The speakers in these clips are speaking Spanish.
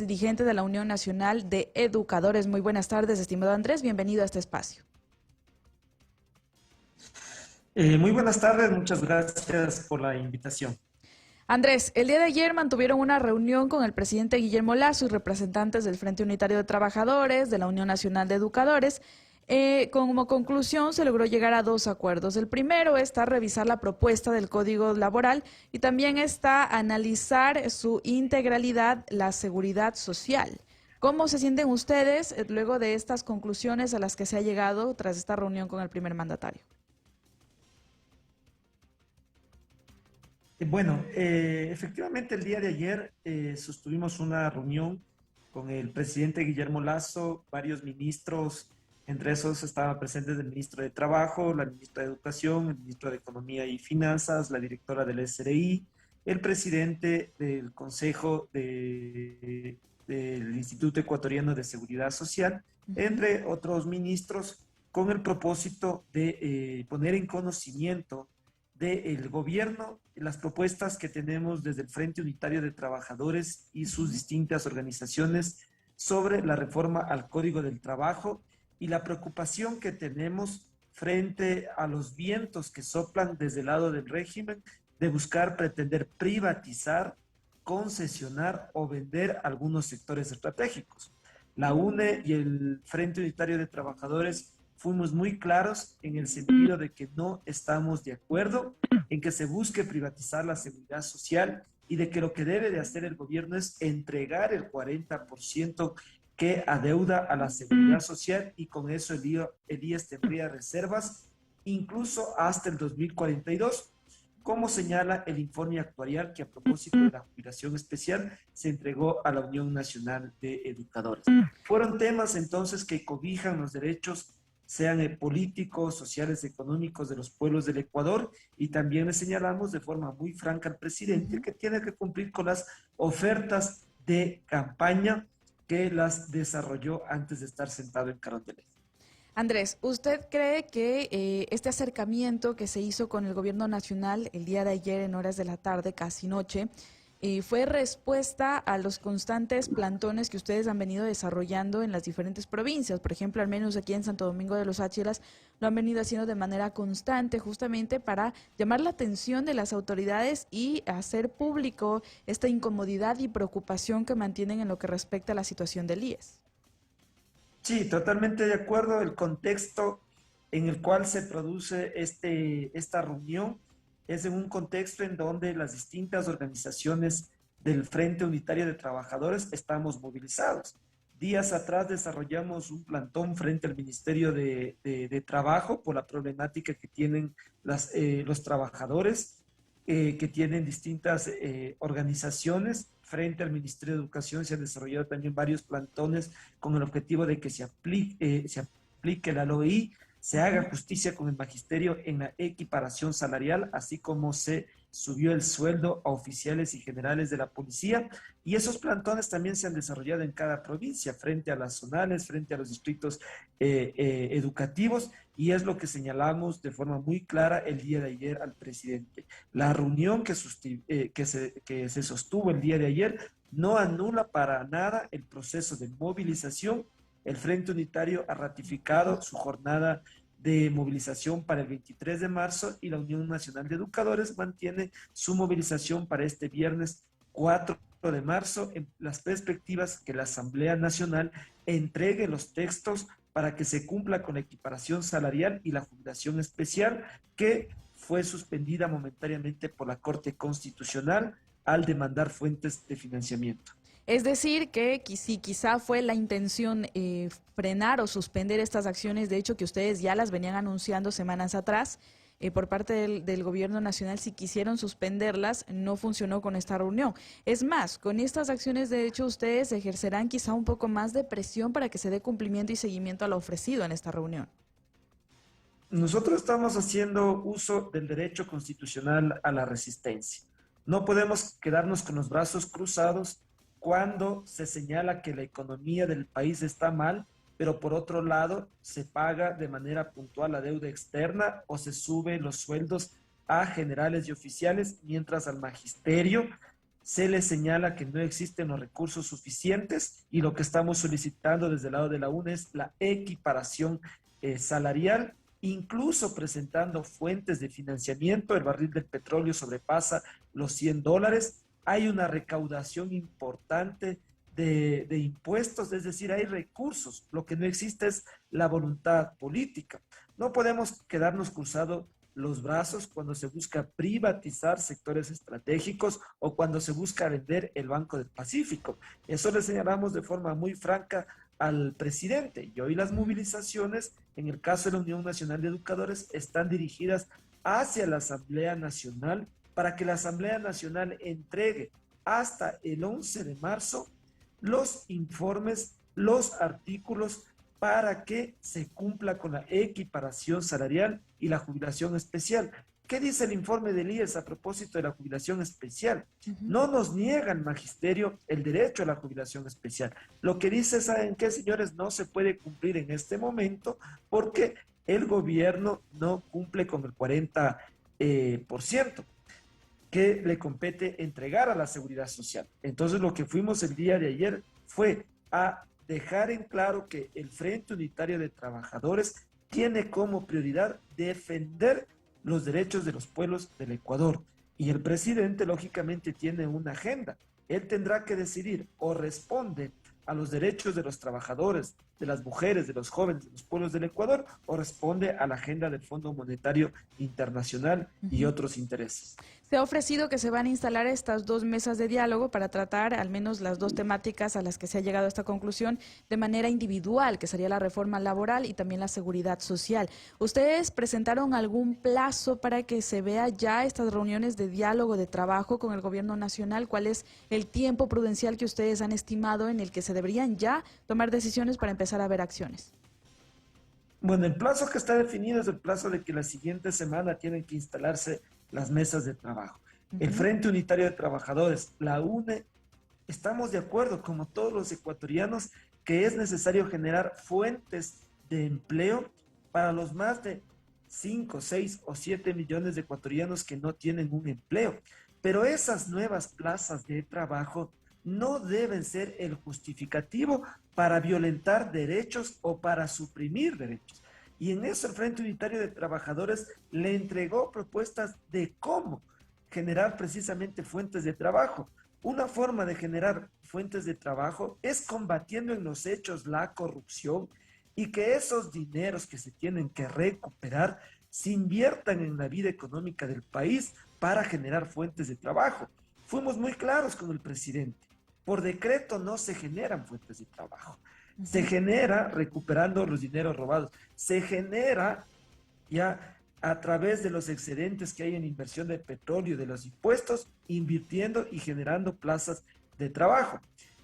dirigente de la Unión Nacional de Educadores. Muy buenas tardes, estimado Andrés, bienvenido a este espacio. Muy buenas tardes, muchas gracias por la invitación. Andrés, el día de ayer mantuvieron una reunión con el presidente Guillermo Lasso y representantes del Frente Unitario de Trabajadores, de la Unión Nacional de Educadores. Como conclusión, se logró llegar a dos acuerdos. El primero está revisar la propuesta del Código Laboral y también está analizar su integralidad, la seguridad social. ¿Cómo se sienten ustedes luego de estas conclusiones a las que se ha llegado tras esta reunión con el primer mandatario? Efectivamente el día de ayer sostuvimos una reunión con el presidente Guillermo Lasso, varios ministros, entre esos estaba presente el ministro de Trabajo, la ministra de Educación, el ministro de Economía y Finanzas, la directora del SRI, el presidente del del Instituto Ecuatoriano de Seguridad Social, Ujú. entre otros ministros, con el propósito de poner en conocimiento del gobierno las propuestas que tenemos desde el Frente Unitario de Trabajadores y sus Ujú. distintas organizaciones sobre la reforma al Código del Trabajo y la preocupación que tenemos frente a los vientos que soplan desde el lado del régimen de buscar pretender privatizar, concesionar o vender algunos sectores estratégicos. La UNE y el Frente Unitario de Trabajadores fuimos muy claros en el sentido de que no estamos de acuerdo en que se busque privatizar la seguridad social y de que lo que debe de hacer el gobierno es entregar el 40% que adeuda a la seguridad social y con eso el IES tendría reservas incluso hasta el 2042, como señala el informe actuarial que a propósito de la jubilación especial se entregó a la Unión Nacional de Educadores. Fueron temas entonces que cobijan los derechos sean políticos, sociales, económicos de los pueblos del Ecuador, y también le señalamos de forma muy franca al presidente Ujú. que tiene que cumplir con las ofertas de campaña que las desarrolló antes de estar sentado en Carondelet. Andrés, ¿usted cree que este acercamiento que se hizo con el gobierno nacional el día de ayer en horas de la tarde, casi noche, fue respuesta a los constantes plantones que ustedes han venido desarrollando en las diferentes provincias? Por ejemplo, al menos aquí en Santo Domingo de los Áchilas lo han venido haciendo de manera constante, justamente para llamar la atención de las autoridades y hacer público esta incomodidad y preocupación que mantienen en lo que respecta a la situación del IES. Sí, totalmente de acuerdo. El contexto en el cual se produce esta reunión es en un contexto en donde las distintas organizaciones del Frente Unitario de Trabajadores estamos movilizados. Días atrás desarrollamos un plantón frente al Ministerio de Trabajo por la problemática que tienen los trabajadores, que tienen distintas organizaciones. Frente al Ministerio de Educación se han desarrollado también varios plantones con el objetivo de que se aplique la LOI, se haga Ujú. justicia con el magisterio en la equiparación salarial, así como se subió el sueldo a oficiales y generales de la policía. Y esos plantones también se han desarrollado en cada provincia, frente a las zonales, frente a los distritos educativos, y es lo que señalamos de forma muy clara el día de ayer al presidente. La reunión que se sostuvo el día de ayer no anula para nada el proceso de movilización. El Frente Unitario ha ratificado su jornada de movilización para el 23 de marzo y la Unión Nacional de Educadores mantiene su movilización para este viernes 4 de marzo en las perspectivas que la Asamblea Nacional entregue los textos para que se cumpla con la equiparación salarial y la jubilación especial que fue suspendida momentáneamente por la Corte Constitucional al demandar fuentes de financiamiento. Es decir, que si quizá fue la intención frenar o suspender estas acciones, de hecho que ustedes ya las venían anunciando semanas atrás, por parte del gobierno nacional, si quisieron suspenderlas, no funcionó con esta reunión. Es más, con estas acciones, de hecho, ustedes ejercerán quizá un poco más de presión para que se dé cumplimiento y seguimiento a lo ofrecido en esta reunión. Nosotros estamos haciendo uso del derecho constitucional a la resistencia. No podemos quedarnos con los brazos cruzados cuando se señala que la economía del país está mal, pero por otro lado se paga de manera puntual la deuda externa o se sube los sueldos a generales y oficiales, mientras al magisterio se le señala que no existen los recursos suficientes y lo que estamos solicitando desde el lado de la UNE es la equiparación salarial, incluso presentando fuentes de financiamiento. El barril del petróleo sobrepasa los $100, hay una recaudación importante de impuestos, es decir, hay recursos. Lo que no existe es la voluntad política. No podemos quedarnos cruzados los brazos cuando se busca privatizar sectores estratégicos o cuando se busca vender el Banco del Pacífico. Eso le señalamos de forma muy franca al presidente. Y hoy las movilizaciones, en el caso de la Unión Nacional de Educadores, están dirigidas hacia la Asamblea Nacional para que la Asamblea Nacional entregue hasta el 11 de marzo los informes, los artículos para que se cumpla con la equiparación salarial y la jubilación especial. ¿Qué dice el informe del IES a propósito de la jubilación especial? No nos niega el magisterio el derecho a la jubilación especial. Lo que dice, ¿saben qué, señores? No se puede cumplir en este momento porque el gobierno no cumple con el 40% que le compete entregar a la seguridad social. Entonces, lo que fuimos el día de ayer fue a dejar en claro que el Frente Unitario de Trabajadores tiene como prioridad defender los derechos de los pueblos del Ecuador. Y el presidente, lógicamente, tiene una agenda. Él tendrá que decidir o responde a los derechos de los trabajadores, de las mujeres, de los jóvenes, de los pueblos del Ecuador, o responde a la agenda del Fondo Monetario Internacional y otros intereses. Se ha ofrecido que se van a instalar estas dos mesas de diálogo para tratar al menos las dos temáticas a las que se ha llegado a esta conclusión de manera individual, que sería la reforma laboral y también la seguridad social. ¿Ustedes presentaron algún plazo para que se vea ya estas reuniones de diálogo, de trabajo con el gobierno nacional? ¿Cuál es el tiempo prudencial que ustedes han estimado en el que se deberían ya tomar decisiones para empezar a ver acciones? Bueno, el plazo que está definido es el plazo de que la siguiente semana tienen que instalarse las mesas de trabajo. El Frente Unitario de Trabajadores, la UNE, estamos de acuerdo, como todos los ecuatorianos, que es necesario generar fuentes de empleo para los más de 5, 6 o 7 millones de ecuatorianos que no tienen un empleo. Pero esas nuevas plazas de trabajo no deben ser el justificativo para violentar derechos o para suprimir derechos. Y en eso el Frente Unitario de Trabajadores le entregó propuestas de cómo generar precisamente fuentes de trabajo. Una forma de generar fuentes de trabajo es combatiendo en los hechos la corrupción y que esos dineros que se tienen que recuperar se inviertan en la vida económica del país para generar fuentes de trabajo. Fuimos muy claros con el presidente. Por decreto no se generan fuentes de trabajo. Se genera recuperando los dineros robados. Se genera ya a través de los excedentes que hay en inversión de petróleo, de los impuestos, invirtiendo y generando plazas de trabajo.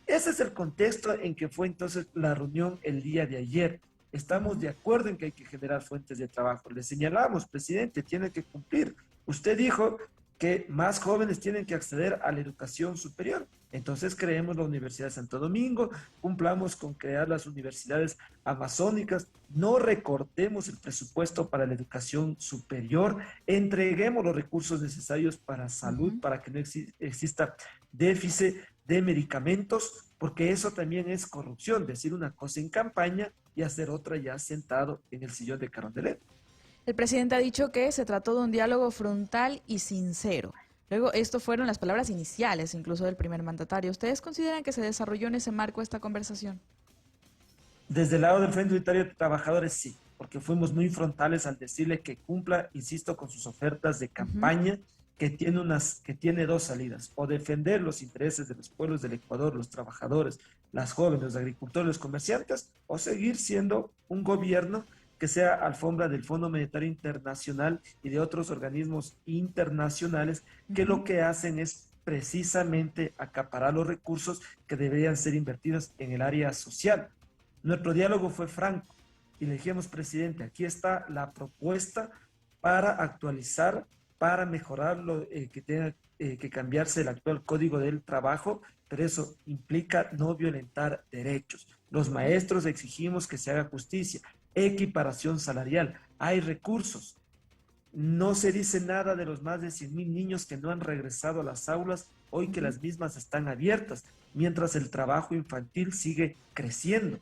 Ese es el contexto en que fue entonces la reunión el día de ayer. Estamos de acuerdo en que hay que generar fuentes de trabajo. Le señalamos, presidente, tiene que cumplir. Usted dijo que más jóvenes tienen que acceder a la educación superior. Entonces creemos la Universidad de Santo Domingo, cumplamos con crear las universidades amazónicas, no recortemos el presupuesto para la educación superior, entreguemos los recursos necesarios para salud, para que no exista déficit de medicamentos, porque eso también es corrupción, decir una cosa en campaña y hacer otra ya sentado en el sillón de Carondelet. El presidente ha dicho que se trató de un diálogo frontal y sincero. Luego, esto fueron las palabras iniciales, incluso del primer mandatario. ¿Ustedes consideran que se desarrolló en ese marco esta conversación? Desde el lado del Frente Unitario de Trabajadores, sí, porque fuimos muy frontales al decirle que cumpla, insisto, con sus ofertas de campaña, que tiene dos salidas: o defender los intereses de los pueblos del Ecuador, los trabajadores, las jóvenes, los agricultores, los comerciantes, o seguir siendo un gobierno que sea alfombra del Fondo Monetario Internacional y de otros organismos internacionales que lo que hacen es precisamente acaparar los recursos que deberían ser invertidos en el área social. Nuestro diálogo fue franco y le dijimos, presidente, aquí está la propuesta para actualizar, para mejorar lo que tenga que cambiarse el actual Código del Trabajo, pero eso implica no violentar derechos. Los maestros exigimos que se haga justicia, equiparación salarial, hay recursos. No se dice nada de los más de 100,000 niños que no han regresado a las aulas hoy que las mismas están abiertas, mientras el trabajo infantil sigue creciendo.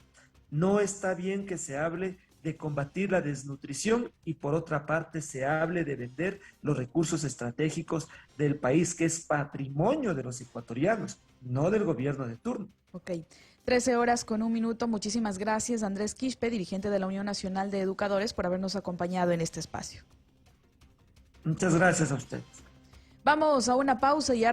No está bien que se hable de combatir la desnutrición y por otra parte se hable de vender los recursos estratégicos del país, que es patrimonio de los ecuatorianos, no del gobierno de turno. Ok. 13 horas con 1 minuto. Muchísimas gracias, Andrés Quispe, dirigente de la Unión Nacional de Educadores, por habernos acompañado en este espacio. Muchas gracias a ustedes. Vamos a una pausa y